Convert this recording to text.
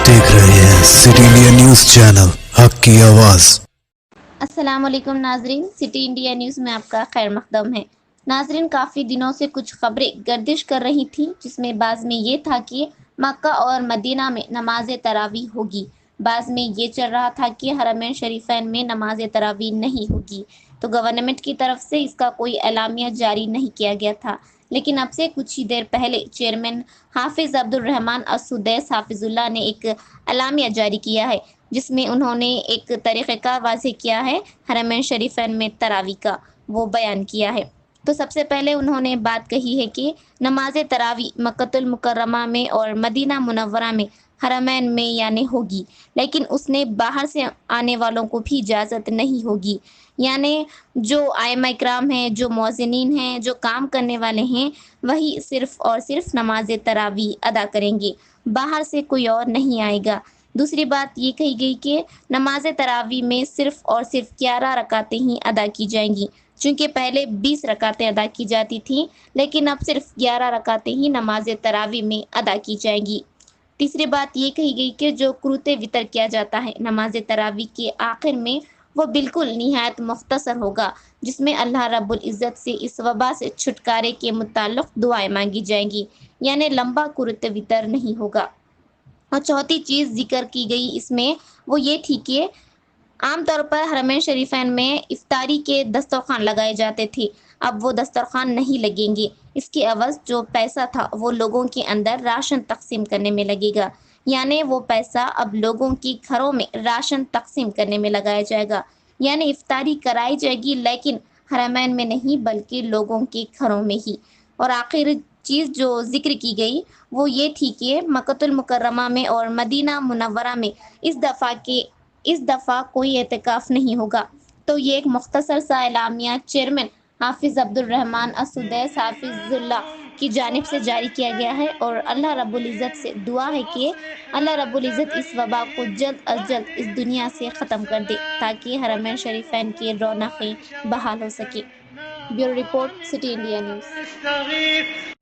دیکھ رہے ہیں سٹی انڈیا نیوز چینل، حق کی آواز۔ السلام علیکم ناظرین، سٹی انڈیا نیوز میں آپ کا خیر مقدم ہے۔ ناظرین، کافی دنوں سے کچھ خبریں گردش کر رہی تھیں، جس میں بعض میں یہ تھا کہ مکہ اور مدینہ میں نماز تراویح ہوگی، بعض میں یہ چل رہا تھا کہ حرمین شریفین میں نماز تراویح نہیں ہوگی۔ تو گورنمنٹ کی طرف سے اس کا کوئی اعلامیہ جاری نہیں کیا گیا تھا، لیکن اب سے کچھ ہی دیر پہلے چیئرمین حافظ عبد الرحمان السدیس حافظ اللہ نے ایک اعلامیہ جاری کیا ہے، جس میں انہوں نے ایک طریقہ کار واضح کیا ہے حرمین شریفین میں تراویح کا، وہ بیان کیا ہے۔ تو سب سے پہلے انہوں نے بات کہی ہے کہ نماز تراویح مکۃ المکرمہ میں اور مدینہ منورہ میں حرمین میں یعنی ہوگی، لیکن اس نے باہر سے آنے والوں کو بھی اجازت نہیں ہوگی، یعنی جو ائمہ کرام ہیں، جو مؤذنین ہیں، جو کام کرنے والے ہیں، وہی صرف اور صرف نماز تراویح ادا کریں گے، باہر سے کوئی اور نہیں آئے گا۔ دوسری بات یہ کہی گئی کہ نماز تراویح میں صرف اور صرف 11 رکعتیں ہی ادا کی جائیں گی، چونکہ پہلے 20 رکعتیں ادا کی جاتی تھیں، لیکن اب صرف 11 رکعتیں ہی نماز تراویح میں ادا کی جائیں گی۔ تیسری بات یہ کہی گئی کہ جو قنوت وتر کیا جاتا ہے نماز تراویح کے آخر میں، وہ بالکل نہایت مختصر ہوگا، جس میں اللہ رب العزت سے اس وبا سے چھٹکارے کے متعلق دعائیں مانگی جائیں گی، یعنی لمبا قنوت وتر نہیں ہوگا۔ اور چوتھی چیز ذکر کی گئی اس میں وہ یہ تھی کہ عام طور پر حرمین شریفین میں افطاری کے دسترخوان لگائے جاتے تھے، اب وہ دسترخوان نہیں لگیں گے، اس کے عوض جو پیسہ تھا وہ لوگوں کے اندر راشن تقسیم کرنے میں لگے گا، یعنی وہ پیسہ اب لوگوں کی گھروں میں راشن تقسیم کرنے میں لگایا جائے گا، یعنی افطاری کرائی جائے گی لیکن حرمین میں نہیں بلکہ لوگوں کے گھروں میں ہی۔ اور آخر چیز جو ذکر کی گئی وہ یہ تھی کہ مکۃ المکرمہ میں اور مدینہ منورہ میں اس دفعہ کوئی اعتکاف نہیں ہوگا۔ تو یہ ایک مختصر سا اعلامیہ چیئرمین حافظ عبد الرحمان السدیس حافظ اللہ کی جانب سے جاری کیا گیا ہے، اور اللہ رب العزت سے دعا ہے کہ اللہ رب العزت اس وبا کو جلد از جلد اس دنیا سے ختم کر دے، تاکہ حرمین شریفین کی رونقیں بحال ہو سکے۔ Bureau report, city India news.